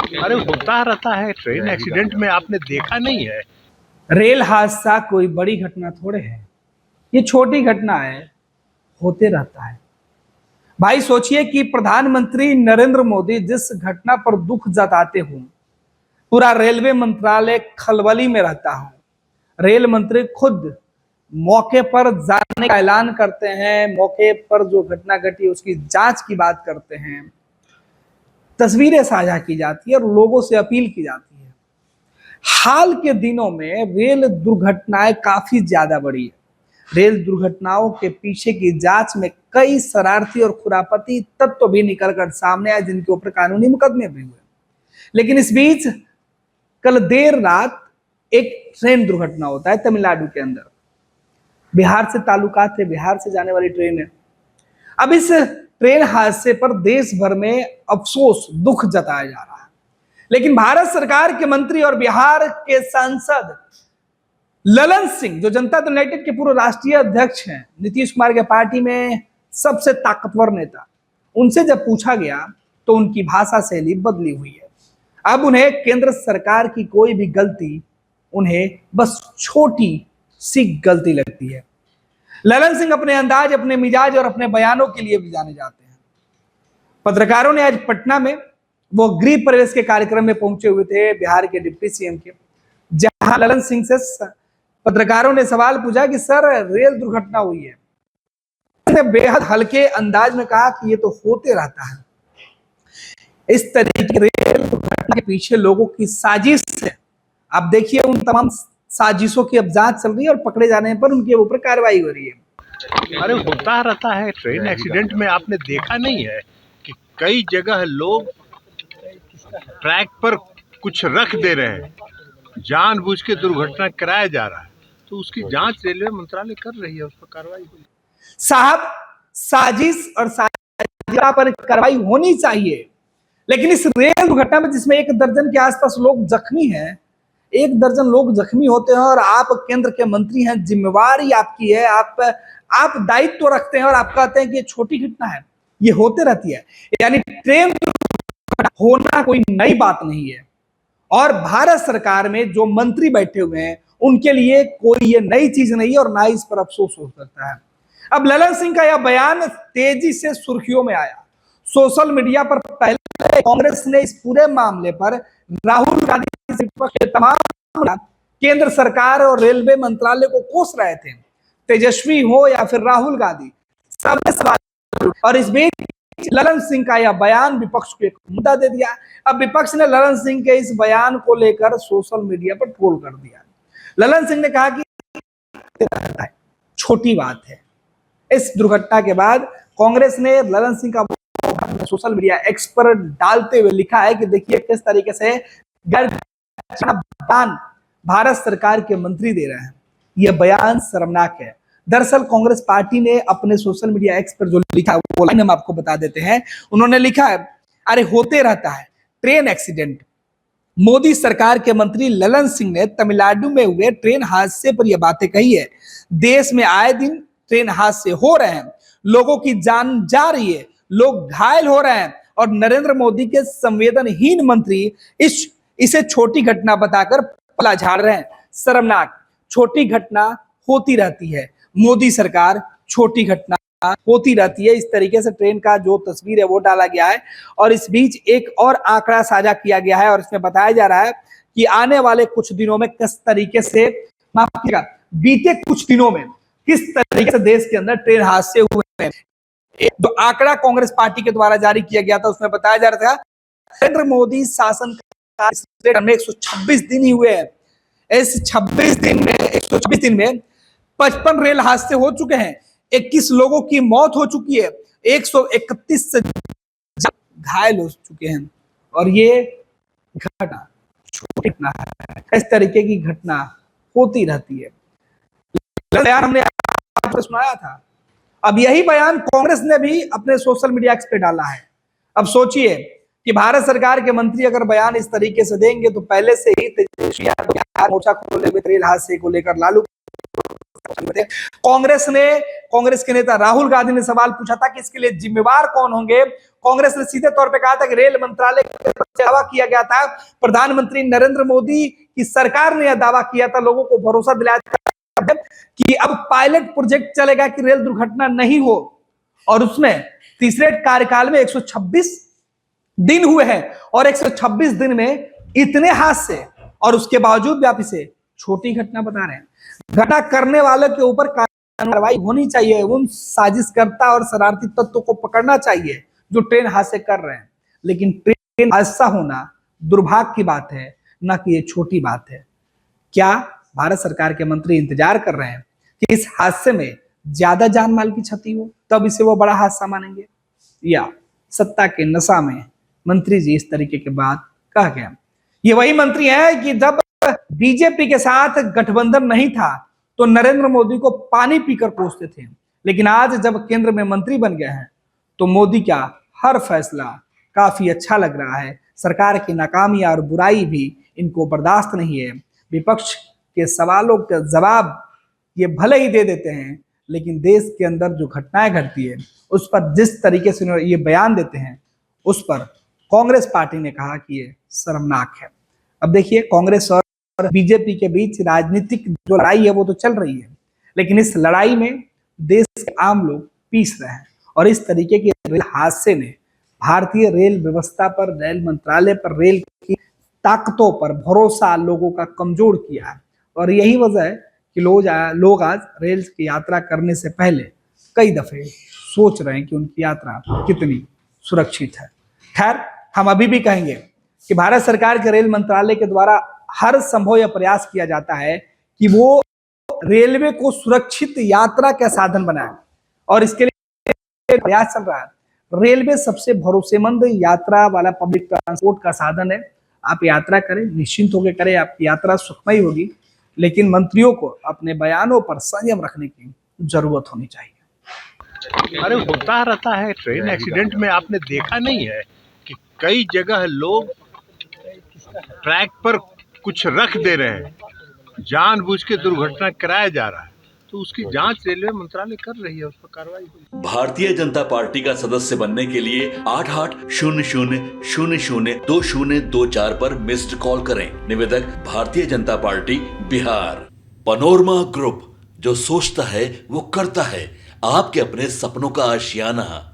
अरे होता रहता है, ट्रेन एक्सीडेंट में आपने देखा नहीं है? रेल हादसा कोई बड़ी घटना थोड़े है, ये छोटी घटना है, होते रहता है। भाई सोचिए कि प्रधानमंत्री नरेंद्र मोदी जिस घटना पर दुख जताते हो, पूरा रेलवे मंत्रालय खलबली में रहता हो, रेल मंत्री खुद मौके पर जाने का ऐलान करते हैं, मौके पर जो घटना घटी उसकी जांच की बात करते हैं, तस्वीरें साझा की जाती है और लोगों से अपील की जाती है। हाल के दिनों में रेल दुर्घटनाएं काफी ज्यादा बढ़ी है। रेल दुर्घटनाओं के पीछे की जांच में कई शरारती और खुरापती तत्व भी निकलकर सामने आए, जिनके ऊपर कानूनी मुकदमे भी हुए। लेकिन इस बीच कल देर रात एक ट्रेन दुर्घटना होता है तमिलनाडु के अंदर। बिहार से ताल्लुकात है, बिहार से जाने वाली ट्रेन है। अब इस ट्रेन हादसे पर देश भर में अफसोस, दुख जताया जा रहा है। लेकिन भारत सरकार के मंत्री और बिहार के सांसद ललन सिंह, जो जनता दल यूनाइटेड के पूर्व राष्ट्रीय अध्यक्ष हैं, नीतीश कुमार के पार्टी में सबसे ताकतवर नेता, उनसे जब पूछा गया तो उनकी भाषा शैली बदली हुई है। अब उन्हें केंद्र सरकार की कोई भी गलती उन्हें बस छोटी सी गलती लगती है। ललन सिंह अपने अंदाज, अपने मिजाज और अपने बयानों के लिए भी जाने जाते हैं। पत्रकारों ने आज पटना में, वो गृह प्रवेश के कार्यक्रम में पहुंचे हुए थे बिहार के डिप्टी सीएम के, जहां ललन सिंह से पत्रकारों ने सवाल पूछा कि सर रेल दुर्घटना हुई है। उसने बेहद हल्के अंदाज में कहा कि ये तो होते रहता है। इस तरीके की रेल दुर्घटना के पीछे लोगों की साजिश है। आप देखिए उन तमाम साजिशों की अब जांच चल रही है और पकड़े जाने पर उनके ऊपर कार्रवाई हो रही है। अरे होता रहता है, ट्रेन एक्सीडेंट में आपने देखा नहीं है कि कई जगह लोग ट्रैक पर कुछ रख दे रहे हैं, जानबूझ के दुर्घटना कराया जा रहा है, तो उसकी जांच रेलवे मंत्रालय कर रही है, उस पर कार्रवाई हुई। साहब, साजिश और साजिश पर कार्रवाई होनी चाहिए, लेकिन इस रेल दुर्घटना में जिसमें 1 दर्जन के आसपास लोग जख्मी हैं, 1 दर्जन लोग जख्मी होते हैं और आप केंद्र के मंत्री हैं, जिम्मेवारी आपकी है, आप दायित्व रखते हैं और आप कहते हैं कि ये छोटी घटना है, ये होते रहती है। यानी ट्रेन होना कोई नई बात नहीं है और भारत सरकार में जो मंत्री बैठे हुए हैं उनके लिए कोई ये नई चीज नहीं है और ना इस पर अफसोस हो सकता है। अब ललन सिंह का यह बयान तेजी से सुर्खियों में आया। सोशल मीडिया पर पहले कांग्रेस ने इस पूरे मामले पर राहुल गांधी के तमाम केंद्र सरकार और रेलवे मंत्रालय को कोस रहे थे, तेजस्वी हो या फिर राहुल गांधी, सब सवाल। और इस बीच ललन सिंह का यह बयान विपक्ष को एक मुद्दा दे दिया। अब विपक्ष ने ललन सिंह के इस बयान को लेकर सोशल मीडिया पर ट्रोल कर दिया। ललन सिंह ने कहा कि छोटी बात है। इस दुर्घटना के बाद कांग्रेस ने ललन सिंह का सोशल मीडिया एक्स पर डालते हुए लिखा है कि देखिए किस तरीके से बयान भारत सरकार के मंत्री दे रहे हैं, यह बयान शर्मनाक है। दरअसल कांग्रेस पार्टी ने अपने सोशल मीडिया एक्स पर जो लिखा वो लाइन हम आपको बता देते हैं। उन्होंने लिखा है, अरे होते रहता है ट्रेन एक्सीडेंट। मोदी सरकार के मंत्री ललन सिंह ने तमिलनाडु में हुए ट्रेन हादसे पर यह बातें कही है। देश में आए दिन ट्रेन हादसे हो रहे हैं, लोगों की जान जा रही है, लोग घायल हो रहे हैं और नरेंद्र मोदी के संवेदनहीन मंत्री इसे छोटी घटना बताकर पला झाड़ रहे हैं। शर्मनाक। छोटी घटना होती रहती है, मोदी सरकार छोटी घटना होती रहती है। इस तरीके से ट्रेन का जो तस्वीर है वो डाला गया है और इस बीच एक और आंकड़ा साझा किया गया है और इसमें बताया जा रहा है कि आने वाले कुछ दिनों में किस तरीके से, माफ कीजिएगा, बीते कुछ दिनों में किस तरीके से देश के अंदर ट्रेन हादसे हुए हैं। जो आंकड़ा कांग्रेस पार्टी के द्वारा जारी किया गया था उसमें बताया जा रहा था नरेंद्र मोदी शासन में 126 दिन ही हुए हैं। इस 126 दिन में 55 रेल हादसे हो चुके हैं, 21 लोगों की मौत हो चुकी है, 131 से घायल हो चुके हैं और ये घटना छोटी घटना है। इस तरीके की घटना होती रहती है। बयान हमने आपको सुनाया था। अब यही बयान कांग्रेस ने भी अपने सोशल मीडिया एक्स पे डाला है। अब सोचिए कि भारत सरकार के मंत्री अगर बयान इस तरीके से देंगे तो पहले से ही तेजस्वी यादव मोर्चा को लेकर रेल हादसे को लेकर लालू कांग्रेस के नेता राहुल गांधी ने सवाल पूछा था कि इसके लिए जिम्मेवार कौन होंगे। कांग्रेस ने सीधे तौर पे कहा था कि रेल मंत्रालय का दावा किया गया था। प्रधानमंत्री नरेंद्र मोदी की सरकार ने यह दावा किया था, लोगों को भरोसा दिलाया था कि अब पायलट प्रोजेक्ट चलेगा कि रेल दुर्घटना नहीं हो। और उसमें तीसरे कार्यकाल में 126 दिन हुए हैं और 126 दिन में इतने हादसे, और उसके बावजूद भी आप इसे छोटी घटना बता रहे हैं। घटना करने वालों के ऊपर कार्रवाई होनी चाहिए, उन साजिशकर्ता और शरारती तत्वों को पकड़ना चाहिए जो ट्रेन हादसे कर रहे हैं। लेकिन ट्रेन हादसा होना दुर्भाग्य की बात है, ना कि ये छोटी बात है। क्या भारत सरकार के मंत्री इंतजार कर रहे हैं कि इस हादसे में ज्यादा जान माल की क्षति हो तब इसे वो बड़ा हादसा मानेंगे, या सत्ता के नशा में मंत्री जी इस तरीके की बात कह गए? ये वही मंत्री हैं कि जब बीजेपी के साथ गठबंधन नहीं था तो नरेंद्र मोदी को पानी पीकर कोसते थे, लेकिन आज जब केंद्र में मंत्री बन गए हैं तो मोदी का हर फैसला काफी अच्छा लग रहा है। सरकार की नाकामियां और बुराई भी इनको बर्दाश्त नहीं है। विपक्ष के सवालों का जवाब ये भले ही दे देते हैं, लेकिन देश के अंदर जो घटनाएं घटती है उस पर जिस तरीके से ये बयान देते हैं, उस पर कांग्रेस पार्टी ने कहा कि ये शर्मनाक है। अब देखिए, कांग्रेस और बीजेपी के बीच राजनीतिक जो लड़ाई है वो तो चल रही है, लेकिन इस लड़ाई में देश के आम लोग पीस रहे हैं। और इस तरीके के रेल हादसे ने भारतीय रेल व्यवस्था पर, रेल मंत्रालय पर, रेल की ताकतों पर भरोसा लोगों का कमजोर किया है। और यही वजह है कि लोग आज रेल की यात्रा करने से पहले कई दफे सोच रहे हैं कि उनकी यात्रा कितनी सुरक्षित है। खैर, हम अभी भी कहेंगे कि भारत सरकार के रेल मंत्रालय के द्वारा हर संभव यह प्रयास किया जाता है कि वो रेलवे को सुरक्षित यात्रा का साधन बनाए, और इसके लिए प्रयास चल रहा है। रेलवे सबसे भरोसेमंद यात्रा वाला पब्लिक ट्रांसपोर्ट का साधन है। आप यात्रा करें, निश्चिंत होकर करें, आपकी यात्रा सुखमय होगी। लेकिन मंत्रियों को अपने बयानों पर संयम रखने की जरूरत होनी चाहिए। अरे होता रहता है, ट्रेन एक्सीडेंट में आपने देखा नहीं है कि कई जगह लोग ट्रैक पर कुछ रख दे रहे हैं, जानबूझ के दुर्घटना कराया जा रहा है, तो उसकी जांच रेलवे मंत्रालय कर रही है, उस पर कार्रवाई होगी। भारतीय जनता पार्टी का सदस्य बनने के लिए 8800002024 पर मिस्ड कॉल करें। निवेदक Bharatiya Janata party Bihar. Panorama group, जो सोचता है वो करता है। आपके अपने सपनों का आशियाना।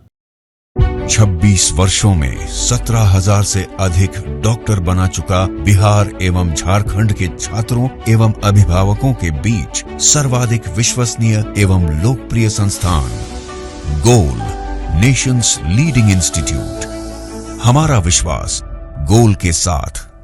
26 वर्षों में 17,000 से अधिक डॉक्टर बना चुका बिहार एवं झारखंड के छात्रों एवं अभिभावकों के बीच सर्वाधिक विश्वसनीय एवं लोकप्रिय संस्थान गोल, नेशंस लीडिंग इंस्टीट्यूट। हमारा विश्वास गोल के साथ।